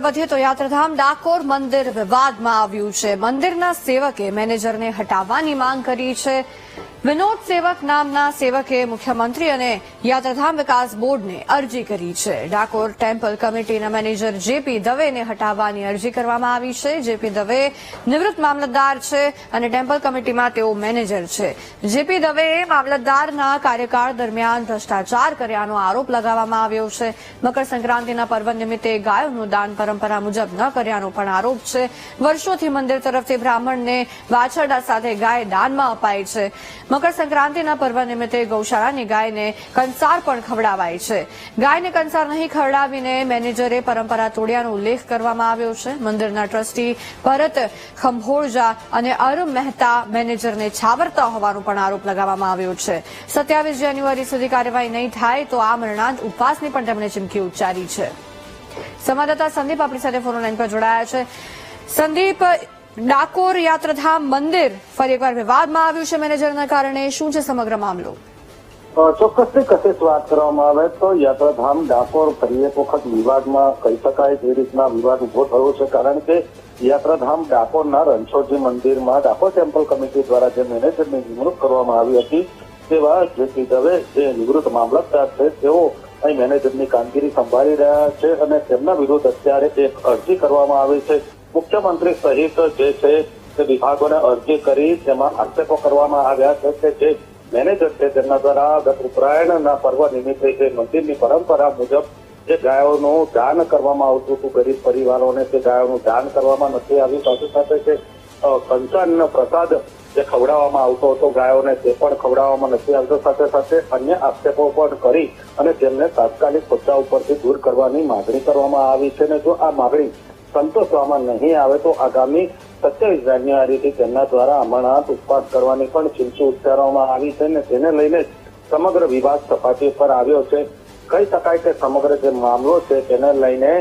વધીએ તો યાત્રાધામ ડાકોર મંદિર વિવાદમાં આવ્યું છે। મંદિરના સેવકે મેનેજરને હટાવવાની માંગ કરી છે। વિનોદ સેવક નામના સેવકે મુખ્યમંત્રી અને યાત્રાધામ વિકાસ બોર્ડને અરજી કરી છે। ડાકોર ટેમ્પલ કમિટીના મેનેજર જેપી દવેને હટાવવાની અરજી કરવામાં આવી છે। જેપી દવે નિવૃત્ત મામલતદાર છે અને ટેમ્પલ કમિટીમાં તેઓ મેનેજર છે। જેપી દવેએ મામલતદારના કાર્યકાળ દરમિયાન ભ્રષ્ટાચાર કર્યાનો આરોપ લગાવવામાં આવ્યો છે। મકર સંક્રાંતિના પર્વ નિમિત્તે ગાયોનું દાન પરંપરા મુજબ ન કર્યાનો પણ આરોપ છે। વર્ષોથી મંદિર તરફથી બ્રાહ્મણને વાછરડા સાથે ગાય દાનમાં અપાય છે। મકર સંક્રાંતિના પર્વ નિમિત્તે ગૌશાળાની ગાયને કંસાર પણ ખવડાવાય છે। ગાયને કંસાર નહીં ખવડાવીને મેનેજરે પરંપરા તોડ્યાનો ઉલ્લેખ કરવામાં આવ્યો છે। મંદિરના ટ્રસ્ટી ભરત ખંભોળજા અને અરુણ મહેતા મેનેજરને છાવરતા હોવાનો પણ આરોપ લગાવવામાં આવ્યો છે। 27 જાન્યુઆરી સુધી કાર્યવાહી નહીં થાય તો આ મરણાંત ઉપવાસની પણ તેમણે ચીમકી ઉચ્ચારી છે। સંવાદદાતા સંદીપ આપણી સાથે ફોન લાઈન પર જોડાયા છે। સંદીપ, ડાકોર યાત્રાધામ મંદિર ફરી એકવાર વિવાદમાં આવ્યું છે મેનેજરના કારણે, શું છે સમગ્ર મામલો? ચોક્કસથી કશિશ વાત કરવામાં આવે તો યાત્રાધામ ડાકોર ફરી એક વખત વિવાદમાં કહી શકાય તે રીતના વિવાદ ઉભો થયો છે। કારણ કે યાત્રાધામ ડાકોરના રણછોડજી મંદિરમાં ડાકોર ટેમ્પલ કમિટી દ્વારા જે મેનેજરની નિમણૂક કરવામાં આવી હતી તેવા જેપી દવે જે નિવૃત્ત મામલતદાર છે તેઓ અહીં મેનેજરની કામગીરી સંભાળી રહ્યા છે અને તેમના વિરુદ્ધ અત્યારે એક અરજી કરવામાં આવી છે। મુખ્યમંત્રી સહિત જે છે તે વિભાગોને અરજી કરી તેમાં આક્ષેપો કરવામાં આવ્યા છે કે જે મેનેજર છે તેમના દ્વારા ગત ઉત્તરાયણના પર્વ નિમિત્તે જે મંદિરની પરંપરા મુજબ જે ગાયોનું દાન કરવામાં આવતું હતું ગરીબ પરિવારોને તે ગાયોનું દાન કરવામાં નથી આવ્યું। સાથે સાથે જે કંસારનો પ્રસાદ જે ખવડાવવામાં આવતો હતો ગાયોને તે પણ ખવડાવવામાં નથી આવતો। સાથે સાથે અન્ય આક્ષેપો પણ કરી અને તેમને તાત્કાલિક હોદ્દા ઉપરથી દૂર કરવાની માગણી કરવામાં આવી છે। અને જો આ માગણી સંતોષવામાં નહીં આવે તો આગામી 27 જાન્યુઆરીથી તેમના દ્વારા અમરનાથ ઉપવાસ કરવાની પણ ચીમકી ઉચ્ચારવામાં આવી છે અને તેને લઈને સમગ્ર વિવાદ સપાટી પર આવ્યો છે। કહી શકાય કે સમગ્ર જે મામલો છે તેને લઈને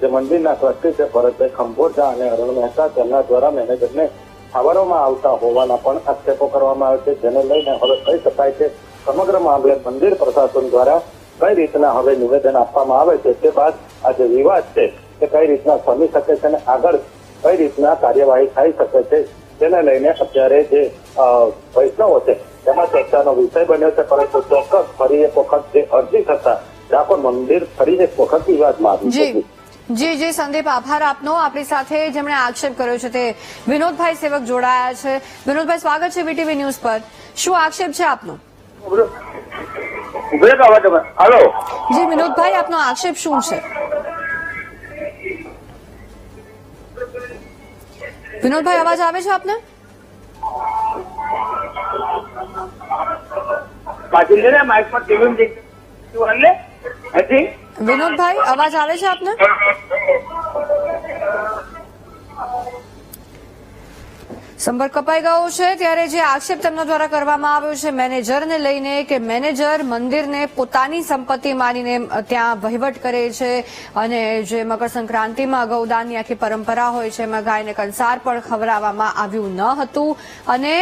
જે મંદિરના ટ્રસ્ટી છે ભરતભાઈ ખંભોળજા અને અરુણ મહેતા તેમના દ્વારા મેનેજરને છાવરવામાં આવતા હોવાના પણ આક્ષેપો કરવામાં આવે છે। જેને લઈને હવે કહી શકાય કે સમગ્ર મામલે મંદિર પ્રશાસન દ્વારા કઈ રીતના હવે નિવેદન આપવામાં આવે છે તે બાદ આ જે વિવાદ છે તે કઈ રીતના સમી શકે છે અને આગળ કઈ રીતના કાર્યવાહી થઈ શકે છે તેને લઈને અત્યારે જે વૈષ્ણવો છે તેમાં ચર્ચાનો વિષય બન્યો છે। પરંતુ ચોક્કસ ફરી એક વખત જે અરજી થતા ડાકોર મંદિર ફરી એક વખત વિવાદમાં આવ્યું છે। જી સંદીપ, આભાર આપનો। આપણી સાથે જેમણે આક્ષેપ કર્યો છે તે વિનોદભાઈ સેવક જોડાયા છે। વિનોદભાઈ, સ્વાગત છે વીટીવી ન્યૂઝ પર। શું આક્ષેપ છે આપનો? જી વિનોદભાઈ, આપનો આક્ષેપ શું છે? વિનોદભાઈ, અવાજ આવે છે આપને? વિનોદભાઈ, અવાજ આવે છે આપને? સંપર્ક કપાઈ ગયો છે। ત્યારે જે આક્ષેપ તેમના દ્વારા કરવામાં આવ્યો છે મેનેજરને લઈને કે મેનેજર મંદિરને પોતાની સંપત્તિ માનીને ત્યાં વહીવટ કરે છે અને જે મકર સંક્રાંતિમાં ગૌદાનની આખી પરંપરા હોય છે એમાં ગાયને કંસાર પણ ખવડાવવામાં આવ્યું ન હતું અને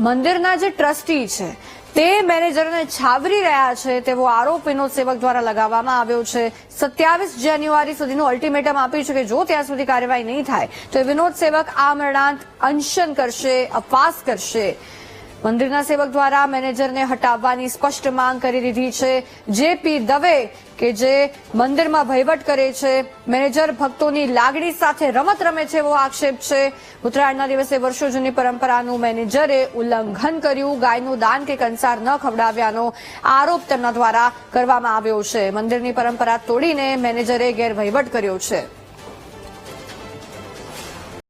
મંદિરના જે ટ્રસ્ટી છે તે મેનેજરને છાવરી રહ્યા છે તેવો આરોપ વિનોદ સેવક દ્વારા લગાવવામાં આવ્યો છે। 27 જાન્યુઆરી સુધીનું અલ્ટિમેટમ આપ્યું છે કે જો ત્યાં સુધી કાર્યવાહી નહીં થાય તો વિનોદ સેવક આ મરણાંત અનશન કરશે, ઉપવાસ કરશે। મંદિરના સેવક દ્વારા મેનેજરને હટાવવાની સ્પષ્ટ માંગ કરી દીધી છે। જેપી દવે કે જે મંદિરમાં વહીવટ કરે છે, મેનેજર ભક્તોની લાગણી સાથે રમત રમે છે એવો આક્ષેપ છે। ઉત્તરાયણના દિવસે વર્ષો જૂની પરંપરાનું મેનેજરે ઉલ્લંઘન કર્યું, ગાયનું દાન કે કંસાર ન ખવડાવ્યાનો આરોપ તેમના દ્વારા કરવામાં આવ્યો છે। મંદિરની પરંપરા તોડીને મેનેજરે ગેરવહીવટ કર્યો છે।